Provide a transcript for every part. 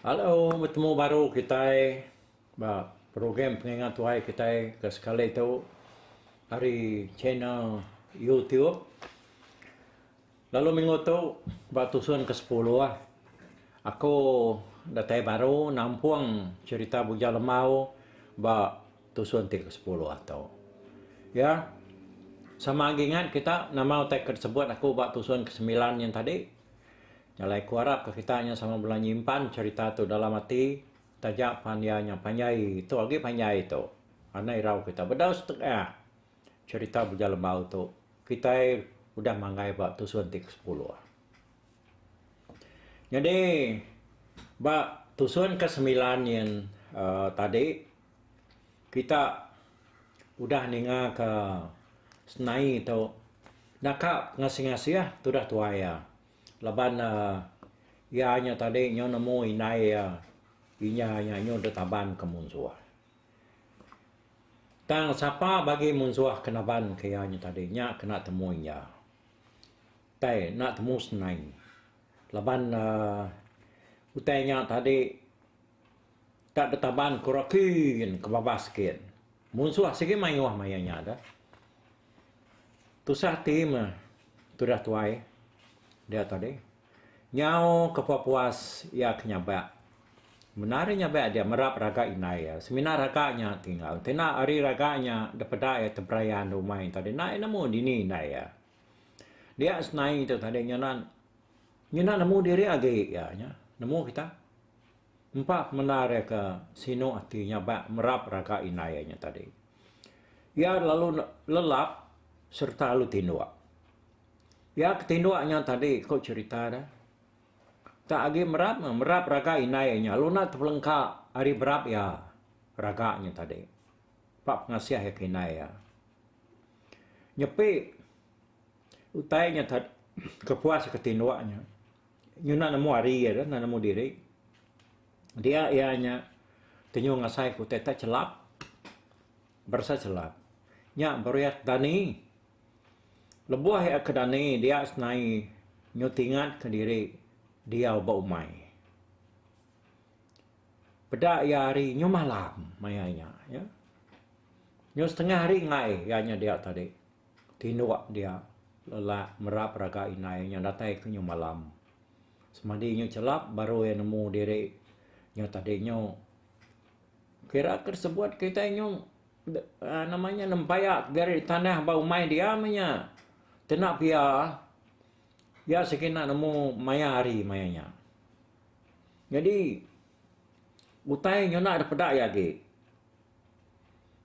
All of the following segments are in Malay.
Halo, bertemu baru kita program pengingat tuai kita ke sekali itu hari channel YouTube. Lalu minggu tu batusun ke 10 lah. Aku datai baru nampung cerita Buja Lemau tusun ke 10 atau. Ya, sama ingat kita nama utai tersebut aku tusun ke 9 yang tadi. Nyalai kuarap ke kitanya sama bulan nyimpan cerita tu dalam hati tajak panjai itu lagi panjai itu anai rau kita bedau setengah cerita Buja Lemau tu kita udah manggai tu suntik 10 jadi tusun ke 9 yang tadi kita udah ninga ke senai itu nakak ngasih-ngasih ya tu dah tua ya laban ianya tadi nyo nemu inai inya nyo detaban ke munsuah. Tang siapa bagi munsuah kenaban ke ianya tadi nya kena temuinya. Tai nak temu senai. Laban utainya tadi tak detaban kurakin kebabaskin. Munsuah segi mayuah mayanya ada. Tusah tim tu dah tuai dia tadi nyau kepuas ya kenyabak menarik nyabak dia merap raga inai ya seminar raganya tinggal tina hari raganya daripada ya tebrayan rumah tadi naik nemu dini inai ya dia senai itu tadi nyonan nemu diri agi ya nya nemu kita empat menarik ke sino artinya bak merap raga inai nya tadi ya lalu lelap serta lalu tindua. Ya ketinduaknya tadi kau cerita dah. Tak lagi merap raga inainya. Luna terpelengkap hari berap ya raganya tadi. Pak pengasih ya kinai ya. Nyepi utainya tadi kepuas ketinduaknya. Nyuna nemu hari ya dah, nemu diri. Dia ianya tenyu ngasai ku teta celap. Bersa celap. Nya beriat dani. Lebuah ya kedani dia senai nyotingat ke diri dia bau mai. Pada ya hari nyo malam mayanya ya. Nyo setengah hari ngai ianya dia tadi. Tinduak dia lelah merap raga inainya datai ke nyo malam. Semadi nyo celap baru ya nemu diri nyo tadi nyo kira tersebut kita nyo namanya nempayak dari tanah bau mai dia manya. Tenak pia ya sekena nemu maya hari mayanya. Jadi utai nyo nak daripada ya ge.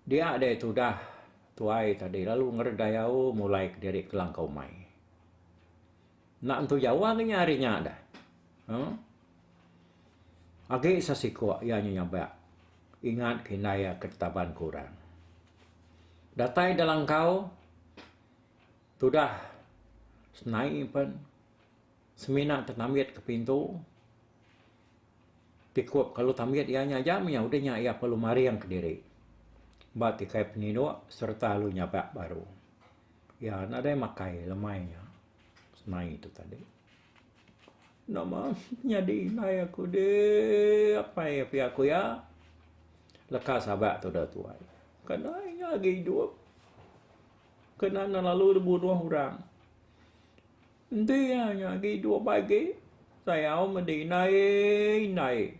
Dia ada itu dah tuai tadi lalu ngerdayau mulai dari kelangkau mai. Nak untuk Jawa ke harinya ada. Agi sasiko ya nyo nyabak. Ingat kinaya ketaban kurang. Datai dalam kau sudah senai pun semina tertamit ke pintu tikup kalau tamit ianya jamnya udahnya ia perlu mariang ke diri bat tikai penino serta lu nyabak baru ya ada yang makai lemainya senai itu tadi nama nyadi nai aku deh apa ya pihak aku ya lekas sabak tu dah tuai karena ini lagi hidup kena lalu bunuh orang. Dia lagi 2 pagi. Saya naik.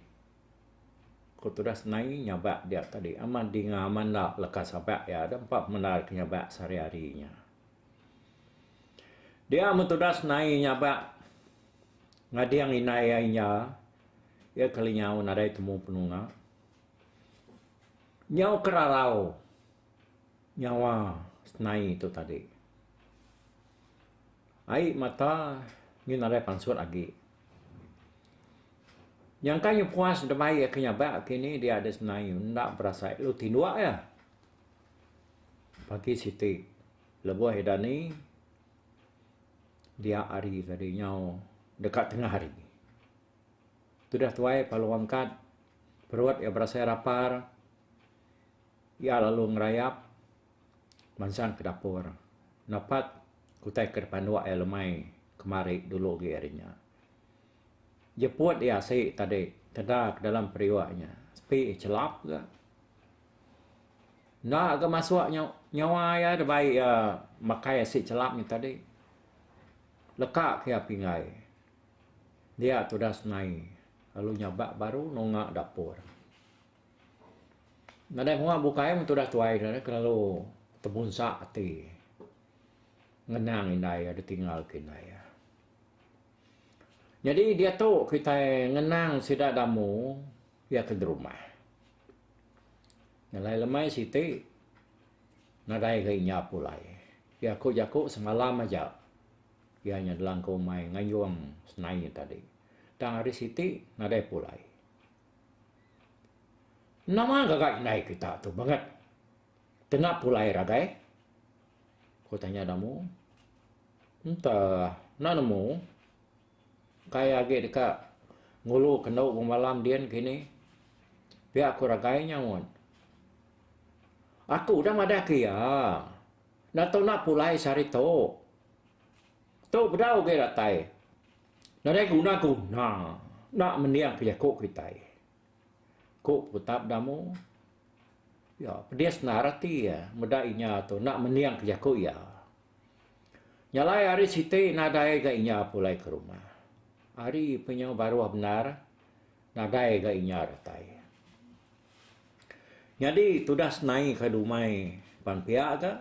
Kau tu dah senai nyabak dia tadi. Aman di ngaman lah lekas sabak ya. Ada 4 menarik nyabak sehari-harinya. Dia mentudah senai nyabak. Ngadiang inainya. Ya kalinya nadai temu penunga. Nyau kerarau. Nyawa senai itu tadi. Ai mata ni narai pansut lagi. Yang kanyu puas demai ya kenyabak kini dia ada senai ndak berasa lu tindua ya. Pagi siti lebuh hedani dia hari tadi nyau dekat tengah hari. Sudah tuai palu angkat perut ya berasa rapar. Ya lalu ngerayap mansan ke dapur. Napat kutai ke depan dua lemai kemari dulu harinya. Jeput dia si tadi. Terdak dalam periwaknya. Sepi celap ke. Nak ke masuk nyawa ya. Ada baik makai si celap ni tadi. Lekak ke pingai. Dia tu dah senai. Lalu nyabak baru nongak dapur. Nada mua bukai tu dah tuai dah. Kalau tebunsak hati. Ngenang indai ada tinggal kinai. Jadi dia tahu kita ngenang sidak damu, dia ke rumah. Nalai lemai siti, nadai ke inya pulai. Dia jakuk semalam aja. Dia hanya dalam komai ngayuang senai tadi. Dan hari siti nadai pulai. Nama gagak inai kita tu banget. Tengah pulai ragai. Ku tanya damu. Entah, nak nemu. Kayak agak dekat ngulu kendau malam dian kini. Pihak aku ragainya mon. Aku dah ada kia. Nak tahu nak pulai sari tu. Tu bedau ke ratai. Nak ada guna. Nak meniang kerja kok kita. Kok putap damu. Ya, dia senarati ya. Medainya tu nak meniang kerja kok ya. Nyalai hari siti nadai ke inya pulai ke rumah. Hari punya baru benar, nadai ke inya ratai. Jadi tudah senai ke dumai pan pihak ke,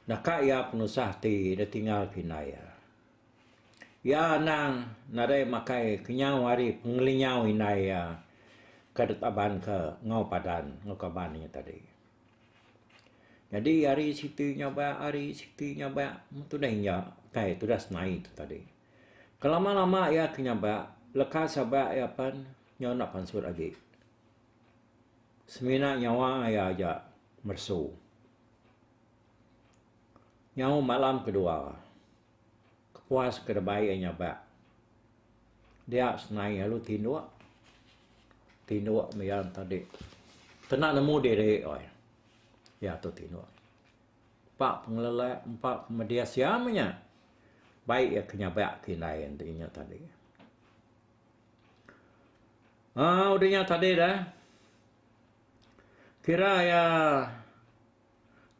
nakak ya penusah ti dia tinggal pinaya. Ya nang nadai makai kenyau hari pengelinyau inaya kedetaban ke ngau padan ngau kaban ni tadi. Jadi hari siti nyoba tu dah inya kai tudah senai tu tadi. Kelama-lama ya kenyabak, lekas sabak ya pan nyawa nak pansur lagi. Semina nyawa ya aja mersu. Nyawa malam kedua, kepuas kedebai ya nyabak. Dia senai lalu tinduk meyan tadi. Tenak nemu diri oi. Ya tu tinduk. Pak pengelelak, empat media siamanya. Baik ya kenyabak kinai yang tingginya tadi. Udahnya tadi dah. Kira ya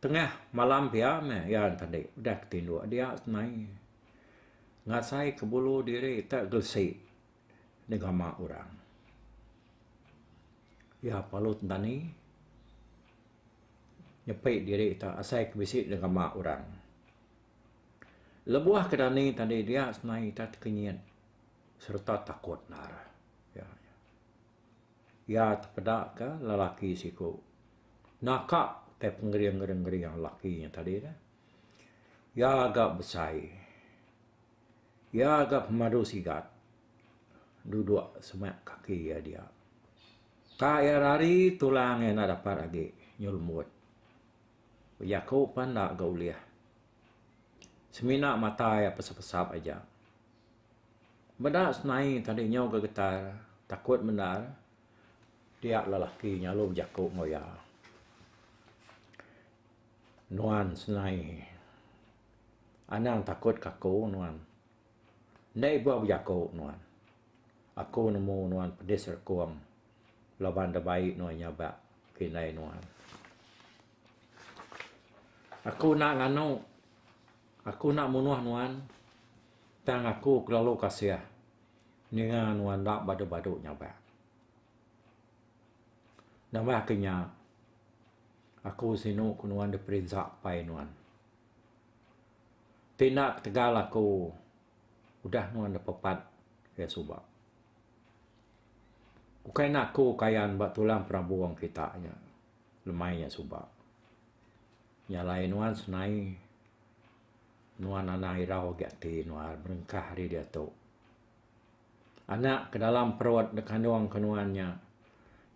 tengah malam dia ya tadi udah ketinduk dia senai. Ngasai ke bulu diri tak gelsi negama orang. Ya palut tani. Nyepik diri tak asai ke bisik negama orang. Lebuah kedani tadi dia senai tak kenyian serta takut nara. Ya terpedak ke lelaki siku. Nakak te penggeriang-geriang lakinya tadi dah. Ya agak besai. Ya agak pemadu sigat. Duduk semak kaki ya dia. Kaya rari tulang yang nak dapat lagi nyulmut. Ya kau pandak gauliah. Semina mata ya pesap-pesap aja. Bedak senai tadi nyau getar. Takut benar. Dia lelaki nyalu jakuk ngoya. Nuan senai. Anang takut kaku nuan. Ndai buat jakuk nuan. Aku nemu nuan pedis rekuam. Laban baik nuan nyabak. Kinai nuan. Aku nak nganu. Aku nak munuh nuan. Tang aku kelalu kasih. Ningan nuan nak badu-badu nyabak. Nama akhirnya. Aku sinu nuan diperinsak pai nuan. Tindak tegal aku. Udah nuan dapat ya subak. Bukan aku kayan bak tulang perabuang kita nya. Lemainya subak. Nyalai nuan senai. Nuan anak irau gati nuan berengkah hari dia tu. Anak ke dalam perut dekandung kenuannya.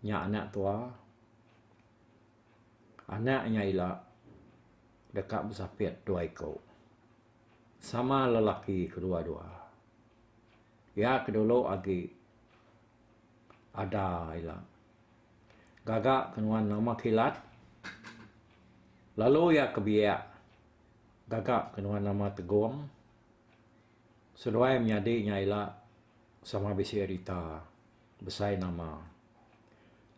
Nya anak tua. Anaknya ilak. Dekat bersapit 2 ekor. Sama lelaki kedua-dua. Ya kedulu lagi. Ada ilak. Gagak kenuan nama kilat. Lalu ya kebiak. Gagak kenuan nama teguang. Seduai menyadinya ilak sama bisi erita, besai nama,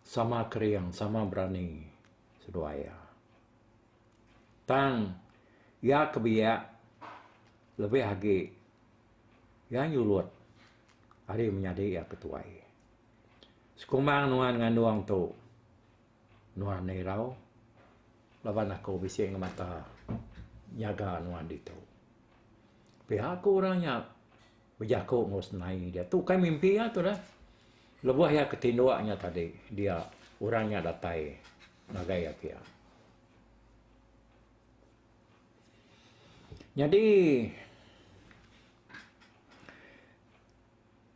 sama keriang, sama berani, seduaya. Tang, ya kebiak, lebih hagi, ya nyulut, hari menjadi ya ketuai. Sekumang nuan nganduang tu, nuan nerau, lawan aku bisi mata, nyaga nuan itu. Pihak aku orangnya, berjaku ngos naik dia. Tu kan mimpi ya tu dah. Lebuh ya ketinduaknya tadi, dia orangnya datai, nagai ya pihak. Jadi,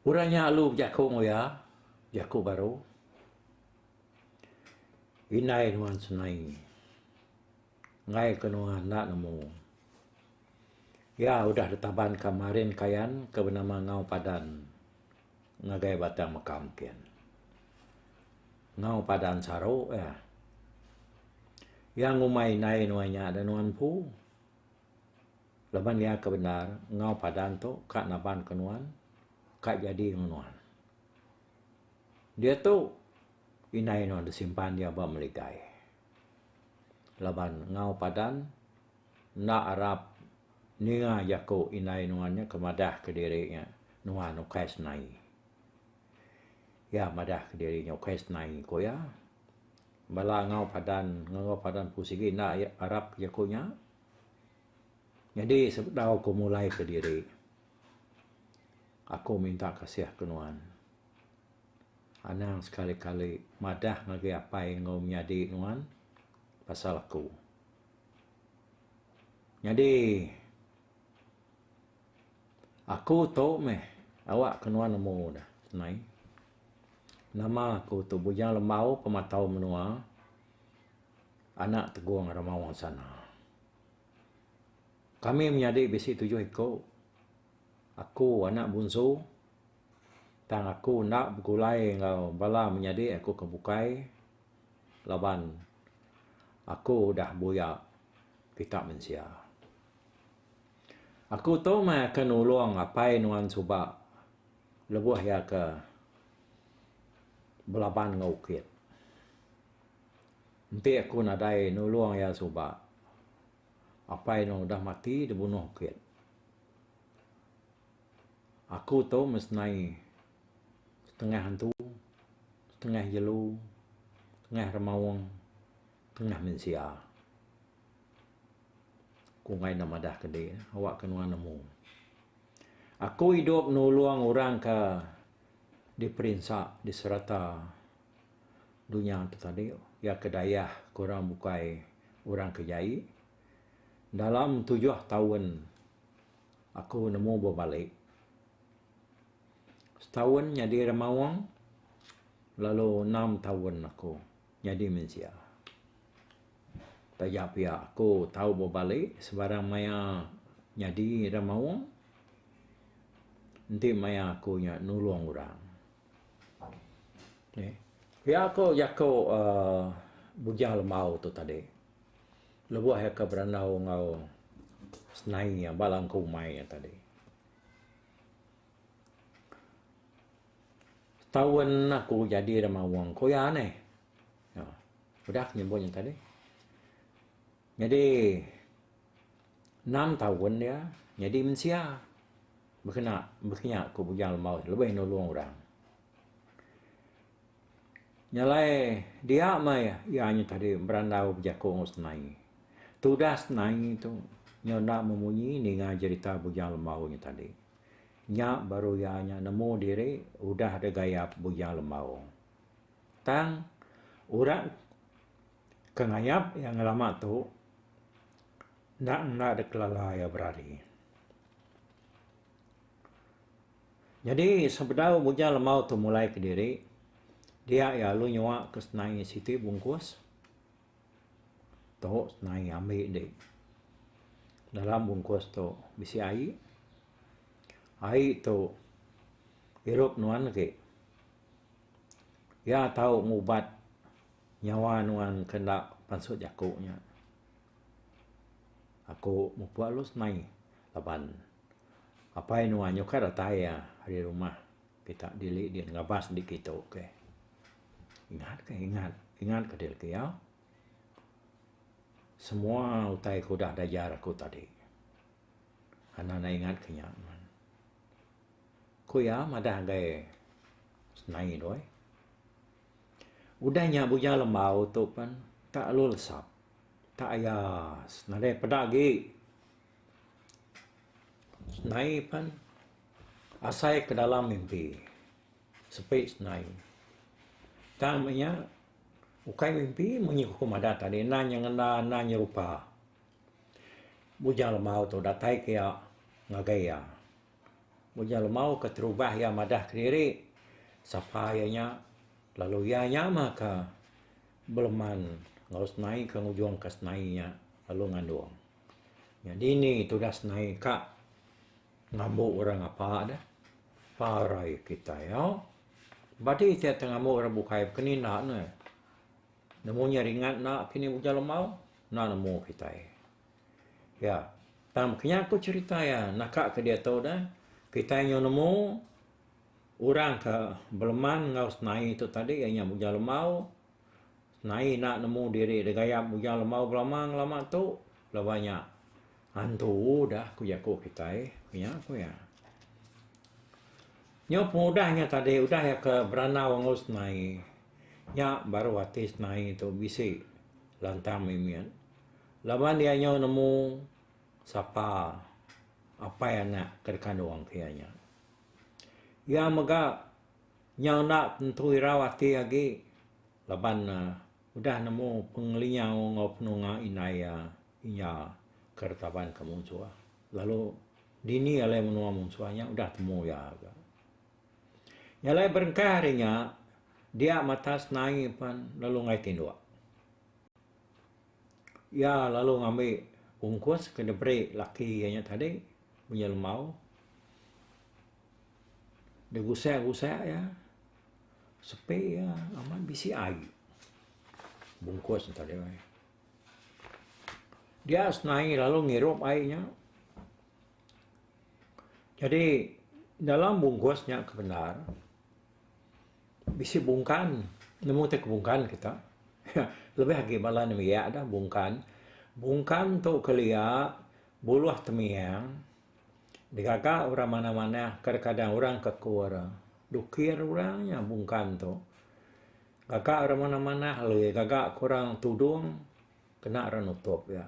orangnya alu berjaku ngoya, jaku baru. Inai nuan senai. Ngai ke nuan nak nemu. Ya, udah ditaban kemarin kayan ke bernama Ngau Padan. Ngagai batang makam kian. Ngau Padan Saro ya. Yang umai nai nuanya ada nuan pu. Laban dia kebenar Ngau Padan tu kak naban ke nuan. Kak jadi nuan. Dia tu inai nuan disimpan dia ba meligai. Laban Ngau Padan nak Arab ninga jako inai nuannya kemadah ke dirinya nuan ukai senai. Ya madah ke dirinya ukai senai ko ya. Bala Ngau Padan pusigi nak Arab jakonya. Jadi sebetau aku mulai ke diri. Aku minta kasih ke nuan. Anang sekali-kali madah ngagi apa yang ngau menjadi nuan pasal aku. Jadi aku tahu meh awak kenuan nemu dah senai. Nama aku tu Bujang Lemau Pematau Menua. Anak Teguang Ramawang sana. Kami menjadi besi 7 ekor. Aku anak bungsu. Tang aku nak bergulai ngau bala menjadi aku kebukai. Laban aku dah buyak kita mensia. Aku tahu mah akan ulung apa nuan subak lebuh ya ke belaban ngaukit. Nanti aku nadai nulung ya subak. Apa yang dah mati dibunuh ukit. Aku tahu mesnai setengah hantu, setengah jelu, setengah remawang, setengah mensia. Aku ngai nama dah kedai, awak kenuan nemu. Aku hidup nulung orang ke di Perinsak, di serata dunia tu tadi. Ya kedayah kurang bukai orang kejai. Dalam 7 tahun aku nemu berbalik. Setahun jadi remawang, lalu 6 tahun aku jadi mensia. Tajak pihak aku tahu berbalik sebarang maya jadi remawang. Nanti maya aku nulung orang. Pihak aku jaku Bujang Lemau tu tadi. Lebuh ya ke beranau ngau senai yang balang kumai yang tadi. Setahun aku jadi remawang. Kau ya aneh. Ya, udah nyebut yang tadi. Jadi 6 tahun dia jadi mensia. Berkena aku Bujang Lemau lebih nulung orang. Nyalai dia mai ianya tadi berandau berjaku ngau senai. Tudah senai itu nyonak memunyi ninga cerita Bujang Lemau nya tadi. Nya baru ianya nemu diri udah ada gaya Bujang Lemau. Tang orang kengayap yang lama tu nak ada kelala ya berari. Jadi sebenarnya Bujang Lemau tu mulai ke diri. Dia ya lu nyawa ke senai Siti bungkus. Tu senai ambil dek. Dalam bungkus tu bisi air. Air tu hirup nuan ke. Ya tahu ngubat nyawa nuan kena pansut jakunya. Aku membuat lu senai. Lapan. Apa yang nuan nyuka datai ya di rumah. Kita dili dia ngabas di kita ke. Ingat ke dia ke ya. Semua utai ku dah dajar aku tadi. Anak ingat kenya. Ku ya madah gai senai doi. Udahnya buja lemau tu pan tak lulsap. Tak ayas. Nade pedagi. Senai pan asai ke dalam mimpi. Sepi senai. Tamanya ukai mimpi menyiku madat tadi nanya nanya rupa. Buja lemau tu datai ke ya ngagaya. Buja lemau ke terubah ya madah kediri. Sapayanya lalu ya maka beleman ngaus naik ke ujung ke senainya lalu ngandung. Jadi ini tu dah senai kak ngambuk orang apa ada parai kita ya. Badi dia tengah mau orang bukai kini nak ne. Namunya ringat nak kini buja lemau nak nemu kita. Ya, tam kenya aku cerita ya nakak ke dia tahu dah kita yang nemu orang ke beleman ngaus naik itu tadi yang buja lemau. Nai nak nemu diri degaya buja lemau belamang lama tu lah banyak hantu dah ku kita punya aku ya. Nyo mudahnya tadi udah ya ke beranau ngos nai. Nya baru watis nai tu bisi lantam imian. Laban dia nyo nemu sapa apa yang nak kerkandung kianya. Ya mega nyo nak tentu irawati lagi laban udah nemu penglinyau ngau penunga inaya inya kertaban kemuncua. Lalu dini alai menua muncuanya udah temu ya. Nyalai berengkarinya dia matas naik pan lalu ngai tindua. Ya lalu ngambil bungkus ke debri laki nya tadi punya lemau. Digusek-gusek ya. Sepi ya aman bisi air. Bungkus tadi. Dia senai lalu ngirup airnya. Jadi dalam bungkusnya kebenar bisi bungkan nemu teh bungkan kita. Lebih lagi bala ni ya ada bungkan. Bungkan tu kelia buluh temiang. Digagak orang mana-mana kadang-kadang orang kekuara. Dukir orangnya bungkan tu. Gagak orang mana-mana le gagak kurang tudung kena orang nutup ya.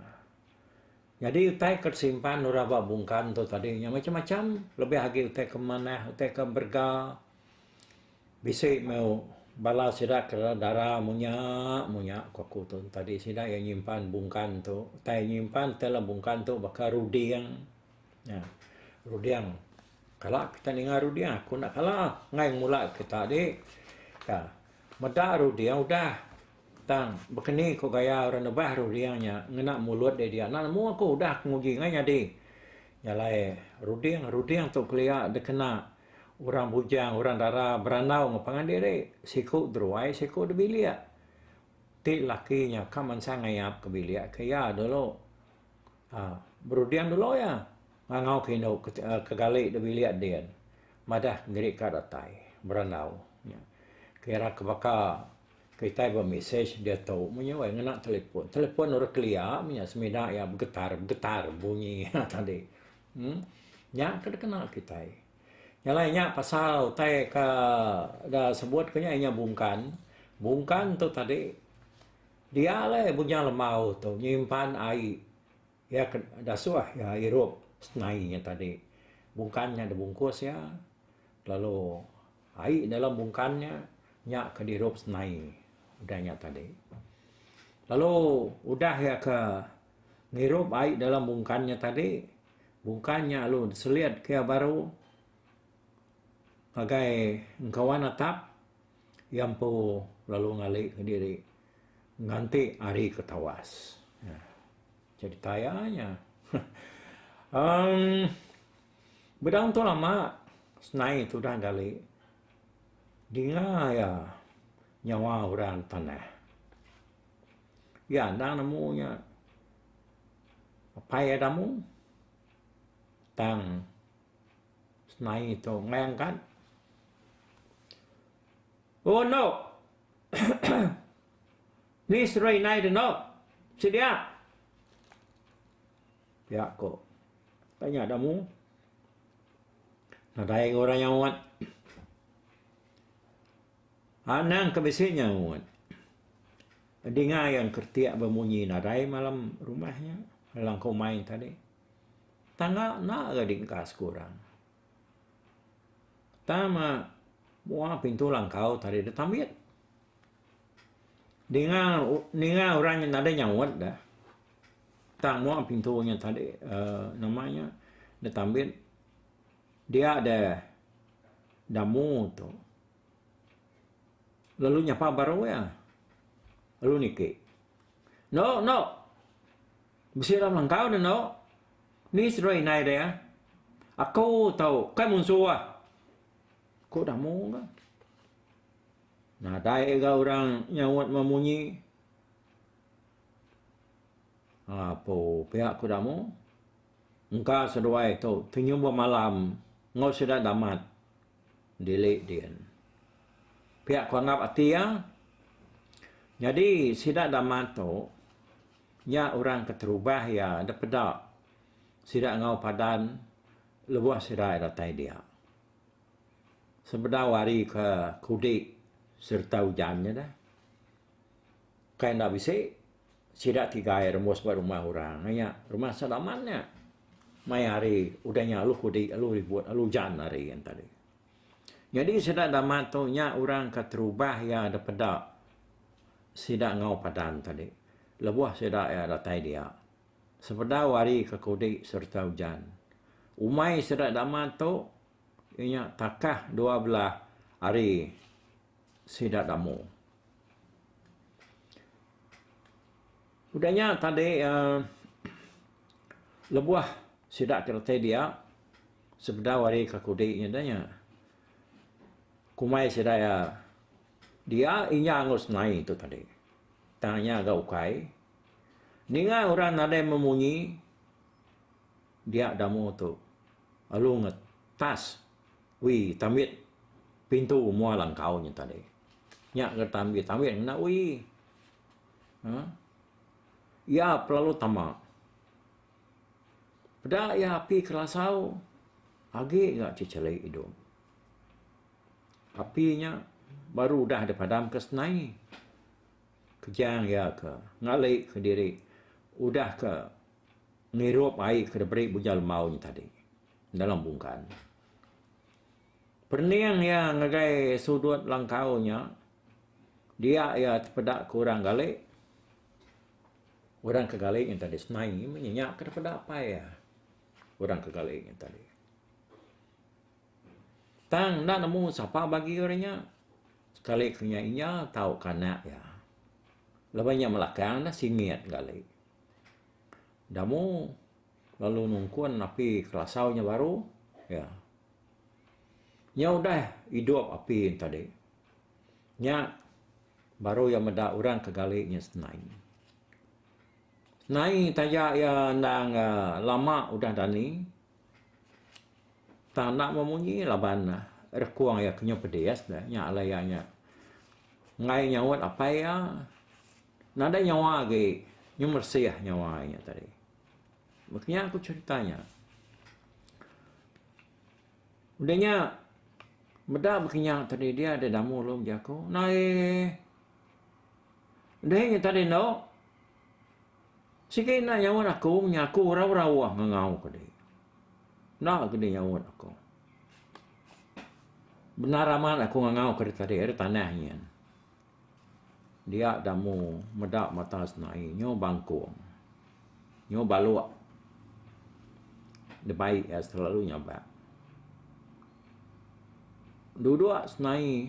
Jadi utai kesimpan uraba bungkan tu tadinya macam-macam lebih lagi utai ke mana utai ke berga bisi mau bala sidak ke darah munya kuku tu tadi sidak yang nyimpan bungkan tu utai nyimpan telah bungkan tu bakal rudiang ya rudiang kalau kita dengar rudiang aku nak kalah ngai mula kita di ya medak rudiang udah tang bekeni ko gaya orang nebah rudiangnya ngena mulut dia nak mu aku udah nguji ngai jadi nyalai rudiang tu kelia dekena orang bujang orang darah beranau ngapangan diri siku druai siku de bilia ti lakinya kaman sangayap ke bilia kaya dulu berudiang dulu ya ngau kino ke gali de bilia dia madah ngiri kadatai beranau kira kebaka kita bermesej dia tahu menyawai ngena telefon orang kelia punya semida ya getar bunyi tadi nya kenal kita yang lainnya pasal tai ka dah sebut kenya nya bungkan tu tadi dia le punya lemau tu nyimpan air ya dah suah ya irup senainya tadi bungkannya ada bungkus ya lalu air dalam bungkannya nya ke dirup senai udahnya tadi lalu udah ya ke ngirup air dalam bungkannya tadi bungkannya lu seliat ke baru bagai kawan atap yang pu lalu ngali ke diri nganti hari ketawas ya. Jadi tayanya bedang tu lama senai tu dah gali dia ya nyawa orang tanah ya nang namunya apa ya damu tang senai itu ngangkat Oh no. Ni serai nai de no. Sedia. Ya kok. Tanya damu. Nadai orang yang wat. Anang kebesinya wat. Dengar yang kertiak berbunyi nadai malam rumahnya. Dalam kau main tadi. Tangga nak ke dingkas kurang. Tama buah pintu langkau tadi dia tambit. Dengar orang yang ada nyawat dah. Tang buah pintunya tadi namanya dia tambit. Dia ada damu tu. Lalu nyapa baru ya. Lalu nikik. No. Besi dalam langkau dah no. Ni serai nai dia. Aku tahu. Kan musuh ah. Kau dah mau kan? Nah, dai ke orang nyawat memunyi. Apa pihak ku dah mau? Engkau seduai tu. Ternyumpa malam. Ngau sudah damat. Dilek dia. Pihak ku anggap hati ya. Jadi, sidak damat tu. Ya orang keterubah ya. Ada pedak. Sidak ngau padan. Lebuah sidak datai dia. Sebenarnya wari ke kudik serta hujannya dah. Kain dah bisa, sidak 3 hari rembus buat rumah orang. Hanya rumah selamannya. Mai hari, udahnya alu kudik, alu ribut, alu hujan hari yang tadi. Jadi sidak damat tu, nya orang keterubah ya ada pedak. Sidak ngau padan tadi. Lebuah sidak ya datai dia. Sebenarnya wari ke kudik serta hujan. Umai sidak damat tu, ianya takah 12 hari sidak damu. Udahnya tadi lebuah sidak kereta dia sebedah hari kekudiknya danya. Kumai sidak ya dia inya angus naik itu tadi. Tanya agak ukai. Ninga orang ada yang memunyi dia damu tu. Lalu ngetas. Wih, tambit pintu mua langkau nya tadi. Nyak ke tambit nak wih. Ya, pelalu tamak. Pada ya api kelasau. Agi enggak cicelai hidung. Apinya baru dah ada padam ke senai. Kejang ya ke ngalai ke diri. Udah ke ngirup air ke debrik bujal mau nya tadi. Dalam bungkan. Perniang yang ngagai sudut langkaunya, dia ya terpedak kurang galik. Orang kegalik yang tadi senai, menyenyak ke terpedak apa ya? Orang kegalik yang tadi. Tang, nak nemu siapa bagi orangnya? Sekali kenyainya tahu kanak ya. Lebihnya melakang dah singit galik. Damu, lalu nungkuan api kelasaunya baru, ya. Nya udah hidup api yang tadi. Nya baru yang meda orang kegaliknya senai. Senai tajak ya nang lama udah dani. Tak nak memunyi laban rekuang ya kenyo pedes dah. Nya alayanya. Ngai nyawat apa ya? Nada nyawa lagi. Nyo mersih nyawanya tadi. Makanya aku ceritanya. Udahnya Meda berkenyak tadi dia ada damu lom jaku. Naik. Dia tadi no. Sikit nak nyawan aku menyaku raw-raw ngangau ke dia. Nak ke dia nyawan aku. Benar amat aku ngangau ke dia tadi ada tanahnya. Dia damu medak mata senai nyo bangkung. Nyo baluak. Dia baik ya selalu nyabak. Dua-dua senai.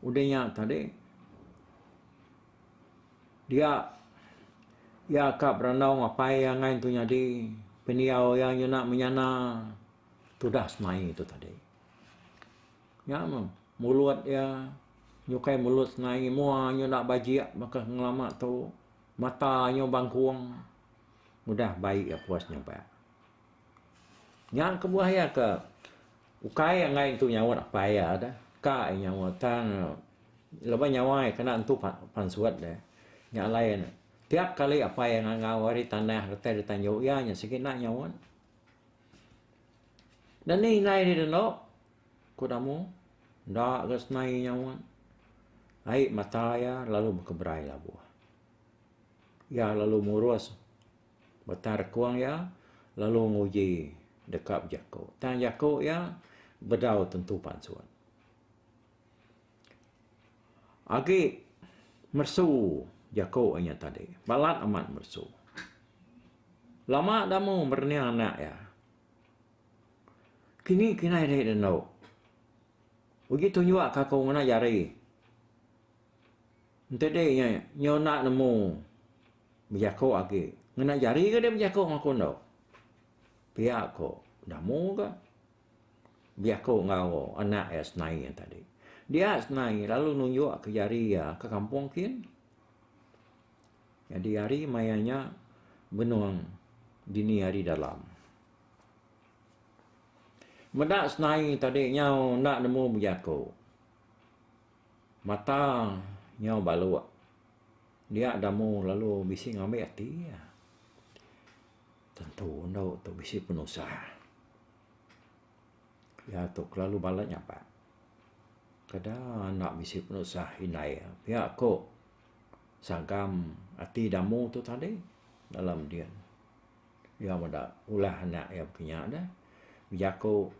Udahnya tadi. Dia. Ya kap beranau ngapai yang lain tu nyadi. Peniau yang nak menyana. Tu dah senai itu tadi. Ya mulut ya. Nyukai mulut senai. Mua nyo nak bajiak. Maka ngelamak tu. Mata nyo bangkuang. Mudah baik ya puasnya pak. Yang kebuah ya ke. Ukai yang lain tu nyawat apa ya ada. ka nyawa tang lepas nyawa kena entu pansuat deh nya lain tiap kali apa yang ngawari tanah rete ditanyo ya nya sikit nak nyawa dan ni nai di deno kudamu ndak gas nai nyawa ai mata ya lalu berkeberai lah buah ya lalu murus betar kuang ya lalu nguji dekat jako tang jako ya bedau tentu pansuat agi mersu jako nya tadi balat amat mersu lama damu berniang anak ya kini kinai deh no ugi tu nyuak kako ngana jari ente deh nya nyona nemu jako agi ngana jari ke dia jako ngaku no pihak ko damu ke jako ngau anak ya senai yang tadi dia senai lalu nunjuk ke jari ya ke kampung kin. Jadi hari mayanya benuang dini hari dalam. Medak senai tadi nyau nak nemu berjako. Mata nyau balu. Dia damu lalu bisi ngambil hati ya. Tentu ndau tu bisi penusah. Ya tu lalu balat nyapa. Kada nak bisi penusah inai pihak ko sangkam hati damu tu tadi dalam dia ya ada ulah anak yang punya dah jako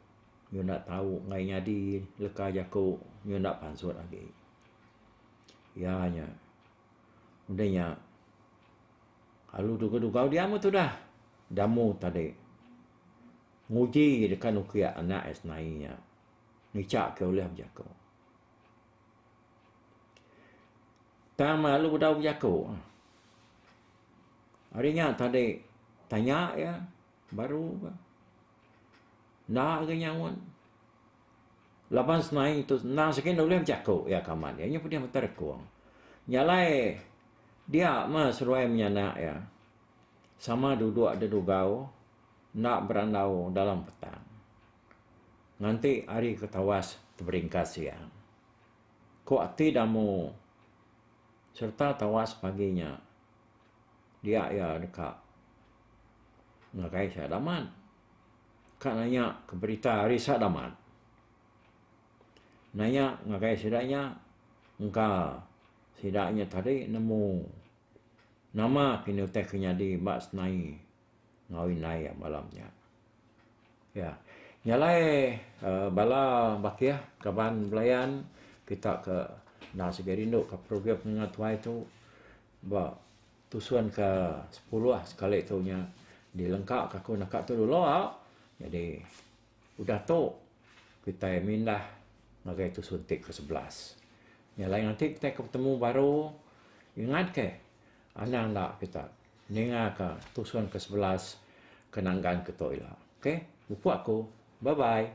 you nak tahu ngai nyadi leka jako you nak pansut lagi ya nya udahnya kalau duga-duga dia mu tu dah damu tadi nguji dekat ukia anak esnainya ngicak ke oleh jako tama lu dah jako. Harinya tadi tanya ya baru nak ke nyawan. Lapan senai tu nang sekian boleh jako ya kaman ya nya pun dia terkuang. Nyalai dia mas ruai menyanak ya. Sama duduk ada dugau nak berandau dalam petang. Nanti hari ketawas terberingkas ya. Ko ati damu serta tawas paginya dia ya dekat ngakai saya daman kak nanya ke berita hari saya daman nanya ngakai sidaknya engkau sidaknya tadi nemu nama kini teh kenyadi mbak senai ngawin naya malamnya ya nyalai bala bakia kaban belayan kita ke nasi gerindo ke program pengatuan itu ba tusuan ke 10 sekali tu nya dilengkap aku nak tu dulu jadi udah tu kita mindah ngagai tu suntik ke 11 yang lain nanti kita ketemu baru ingat ke anak nak kita ninga ke tusuan ke 11 kenanggan ke toilet okey lupa aku bye bye.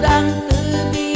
Orang tebi